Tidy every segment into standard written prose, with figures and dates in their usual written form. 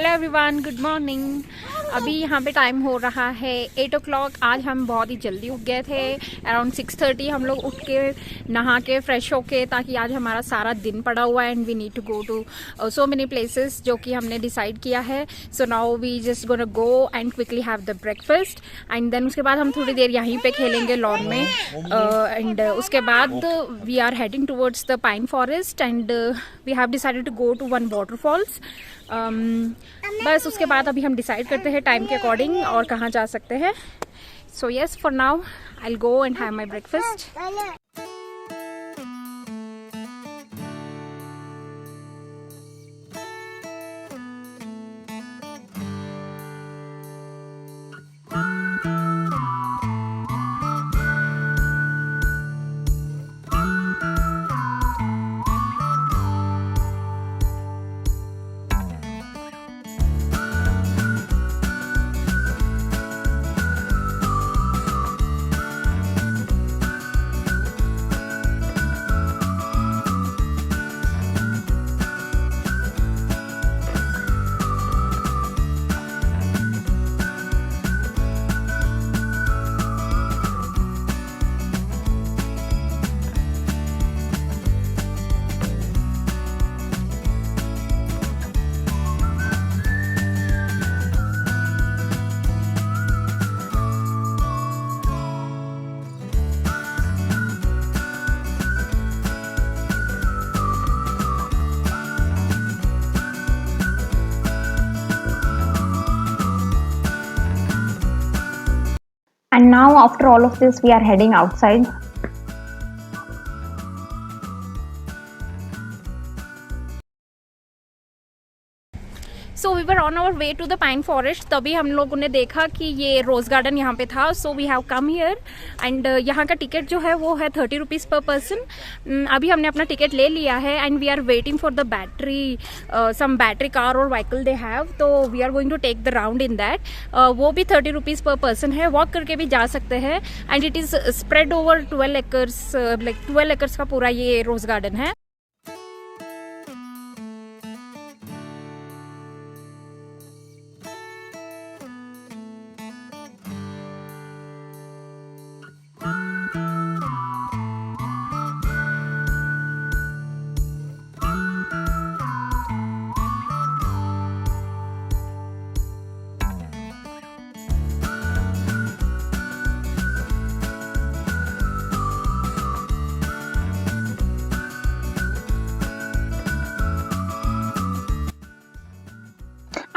Hello everyone, good morning. अभी यहाँ पे टाइम हो रहा है 8 o'clock। आज हम बहुत ही जल्दी उठ गए थे। अराउंड 6:30 हम लोग उठ के नहा के फ्रेश होके, ताकि आज हमारा सारा दिन पड़ा हुआ है and we need to go to so many places जो कि हमने डिसाइड किया है। So now we just gonna go and quickly have the breakfast and then उसके बाद हम थोड़ी देर यहीं पे खेलेंगे लॉन में एंड उसके बाद we are heading towards the pine forest and we have decided to go to one waterfalls. बस उसके बाद अभी हम डिसाइड करते हैं टाइम के अकॉर्डिंग और कहाँ जा सकते हैं। So yes, for now I will go and have my breakfast. And now after all of this, we are heading outside. So we were on our way to the pine forest. तभी हम लोगों ने देखा कि ये रोज़ garden यहाँ पे था। So we have come here and यहाँ का टिकट जो है वो है 30 रुपीज़ पर पर्सन। अभी हमने अपना टिकट ले लिया है and we are waiting for the battery, some battery car और व्हीकल दे हैव। तो we are going to take the round in that. वो भी 30 रुपीज़ पर पर्सन है। वॉक करके भी जा सकते हैं and it is spread over 12 acres, like 12 acres का पूरा ये रोज़ गार्डन है।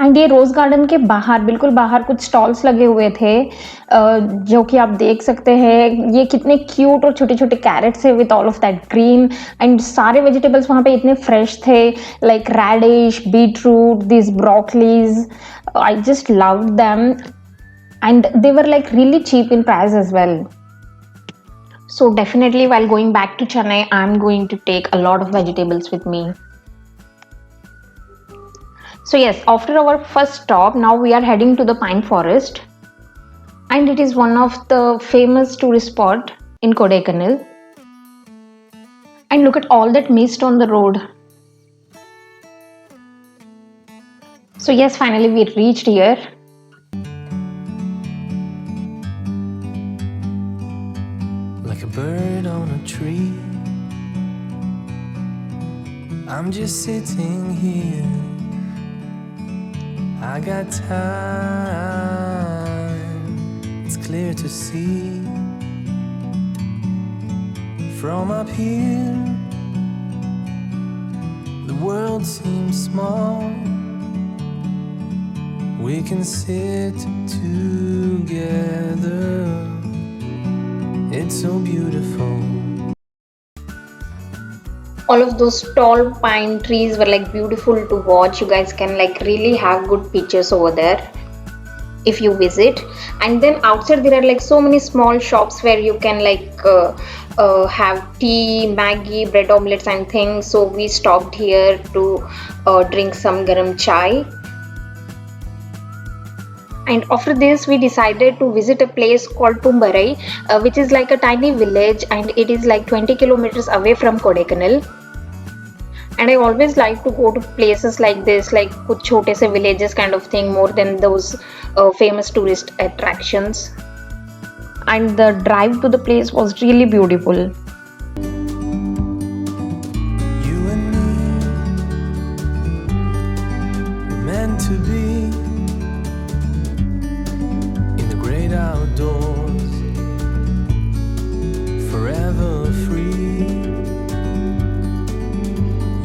एंड ये रोज गार्डन के बाहर, बिल्कुल बाहर कुछ स्टॉल्स लगे हुए थे जो कि आप देख सकते हैं। ये कितने क्यूट और छोटे छोटे कैरेट्स है with all of that green and सारे वेजिटेबल्स वहाँ पे इतने फ्रेश थे, like radish, beetroot, this broccolis. I just loved them and they were like really cheap in price as well. So definitely while going back to Chennai, I'm going to take a lot of vegetables with me. So yes, after our first stop, now we are heading to the pine forest and it is one of the famous tourist spot in Kodaikanal. And look at all that mist on the road. So yes, finally we reached here. Like a bird on a tree, I'm just sitting here. I got time, it's clear to see. From up here, the world seems small. We can sit together, it's so beautiful. All of those tall pine trees were like beautiful to watch. You guys can like really have good pictures over there if you visit. And then outside there are like so many small shops where you can like have tea, Maggi, bread omelets and things. So we stopped here to drink some garam chai. And after this we decided to visit a place called Tumbarai, which is like a tiny village and it is like 20 kilometers away from Kodaikanal. And I always like to go to places like this, like कुछ छोटे से villages kind of thing, more than those famous tourist attractions. And the drive to the place was really beautiful. You and me were meant to be in the great outdoors, forever free.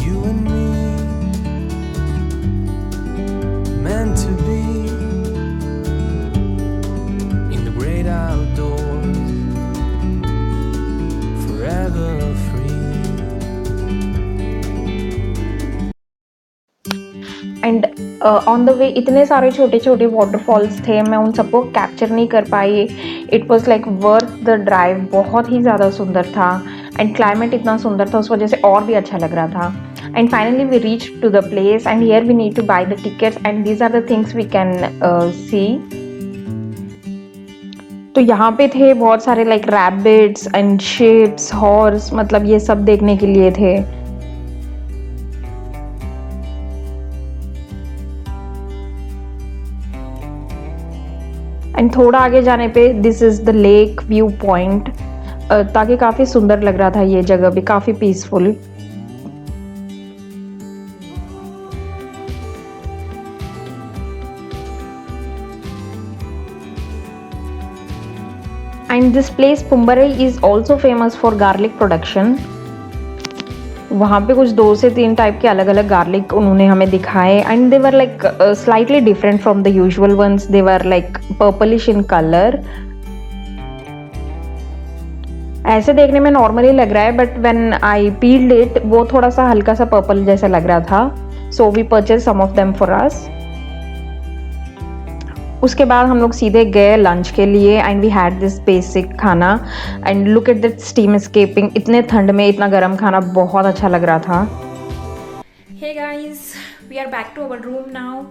You and me meant to be in the great outdoors, forever free. And on the way इतने सारे छोटे छोटे waterfalls थे, मैं उन सबको capture नहीं कर पाई. It was like worth the drive. बहुत ही ज़्यादा सुंदर था एंड क्लाइमेट इतना सुंदर था, उस वजह से और भी अच्छा लग रहा था. And finally we reach to the place and here we need to buy the tickets and these are the things we can see. तो यहाँ पे थे बहुत सारे like rabbits and sheeps, horse, मतलब ये सब देखने के लिए थे. एंड थोड़ा आगे जाने पे this is the lake view point. ताकि काफ़ी सुंदर लग रहा था, ये जगह भी काफ़ी peaceful. And this place Poombarai is also famous for garlic production. वहाँ पे कुछ 2 से 3 टाइप के अलग अलग गार्लिक उन्होंने हमें दिखाए and they were like slightly different from the usual ones. They were like purplish in colour. ऐसे देखने में नॉर्मली लग रहा है but when I peeled it वो थोड़ा सा हल्का सा पर्पल जैसा लग रहा था. So we purchase some of them for us. उसके बाद हम लोग सीधे गए लंच के लिए and we had this basic खाना and look at that steam escaping. इतने ठंड में इतना गर्म खाना बहुत अच्छा लग रहा था. Hey guys, we are back to our room now.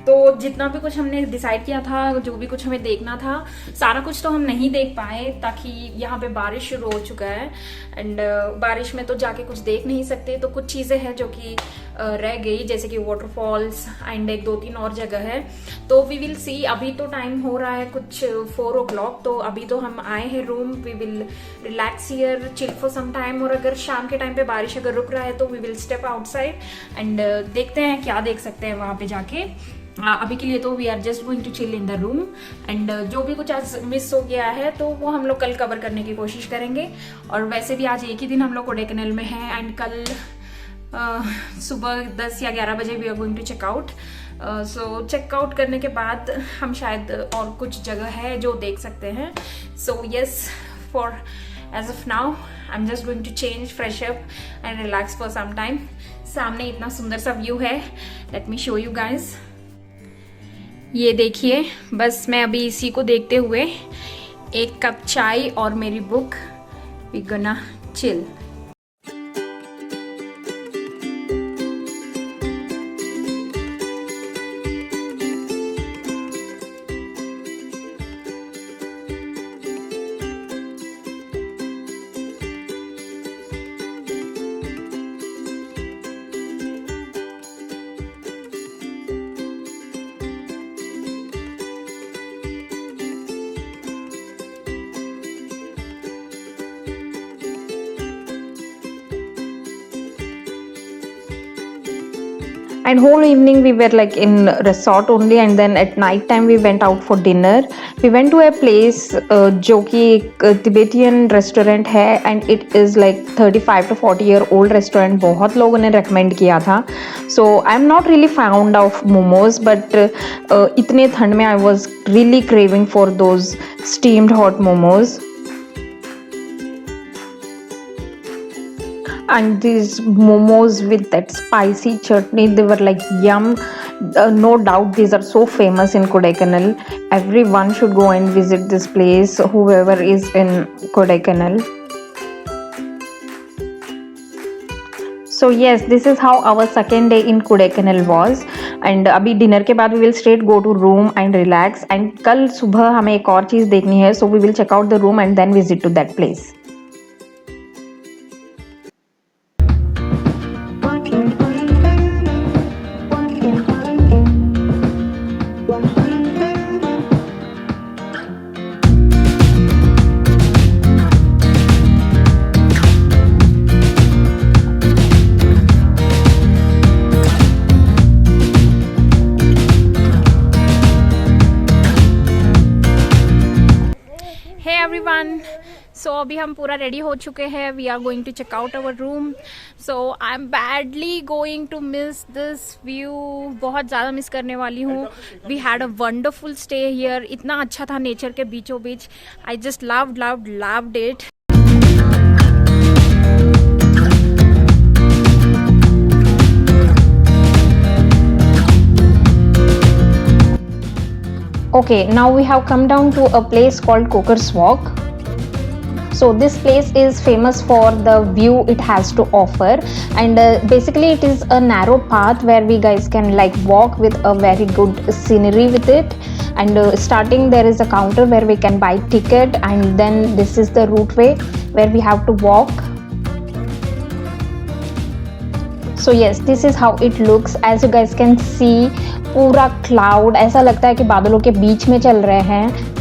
तो जितना भी कुछ हमने डिसाइड किया था, जो भी कुछ हमें देखना था, सारा कुछ तो हम नहीं देख पाए ताकि यहाँ पे बारिश शुरू हो चुका है एंड बारिश में तो जाके कुछ देख नहीं सकते. तो कुछ चीज़ें हैं जो कि रह गई, जैसे कि वाटरफॉल्स एंड 1-2-3 और जगह है. तो वी विल सी. अभी तो टाइम हो रहा है कुछ 4 o'clock. तो अभी तो हम आए हैं room. We will relax here, chill for some time. और अगर शाम के टाइम पे बारिश अगर रुक रहा है तो we will step outside and देखते हैं क्या देख सकते हैं वहाँ पे जाके. अभी के लिए तो we are just going to chill in the room and जो भी कुछ आज मिस हो गया है तो वो हम लोग कल कवर करने की कोशिश करेंगे. और वैसे भी आज एक ही दिन हम लोग कोडाईकनाल में हैं एंड कल सुबह 10 या 11 बजे we are going to check out. So checkout करने के बाद हम शायद और कुछ जगह है जो देख सकते हैं. So yes, for as of now I am just going to change, fresh up and relax for some time. सामने इतना सुंदर सा व्यू है. Let me show you guys. ये देखिए, बस मैं अभी इसी को देखते हुए एक कप चाय और मेरी book, we gonna chill. And whole evening we were like in resort only and then at night time we went out for dinner. We went to a place जो कि एक Tibetan restaurant है and it is like 35 to 40-year-old restaurant. बहुत लोगों ने recommend किया था. So I'm not really fond of momos but इतने ठंड में I was really craving for those steamed hot momos. And these momos with that spicy chutney, they were like yum. No doubt these are so famous in Kodaikanal. Everyone should go and visit this place, whoever is in Kodaikanal. So yes, this is how our second day in Kodaikanal was. And अभी dinner के बाद we will straight go to room and relax. And कल सुबह हमें एक और चीज़ देखनी है, so we will check out the room and then visit to that place. सो अभी हम पूरा रेडी हो चुके हैं. We are going to check out our room. So I am badly going to miss this view. बहुत ज़्यादा miss करने वाली हूँ. We had a wonderful stay here. इतना अच्छा था नेचर के बीचों बीच. I just loved it. Okay, now we have come down to a place called Coker's Walk. So this place is famous for the view it has to offer, and basically it is a narrow path where we guys can like walk with a very good scenery with it. And starting there is a counter where we can buy ticket, and then this is the route way where we have to walk. So yes, this is how it looks. As you guys can see, पूरा cloud, ऐसा लगता है कि बादलों के बीच में चल रहे हैं.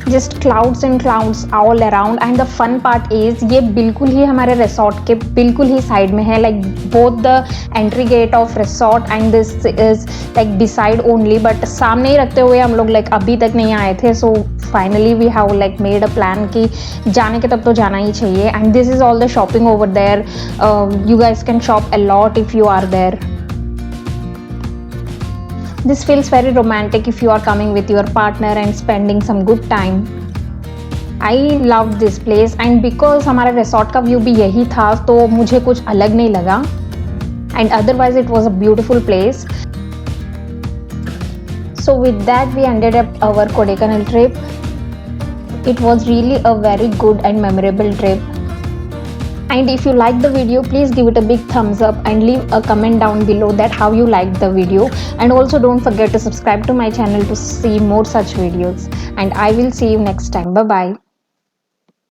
Just clouds and clouds all around. And the fun part is ये बिल्कुल ही हमारे रिसोर्ट के बिल्कुल ही साइड में है. Like both the entry gate of resort and this is like beside only. But सामने ही रखते हुए हम लोग लाइक अभी तक नहीं आए थे. So finally we have like made a plan कि जाने के तब तो जाना ही चाहिए. And this is all the shopping over there. You guys can shop a lot if you are there. This feels very romantic if you are coming with your partner and spending some good time. I love this place, and because हमारा resort का view भी यही था तो मुझे कुछ अलग नहीं लगा. And otherwise it was a beautiful place. So with that we ended up our Kodaikanal trip. It was really a very good and memorable trip. And if you like the video, please give it a big thumbs up and leave a comment down below that how you liked the video. And also don't forget to subscribe to my channel to see more such videos. And I will see you next time. Bye bye.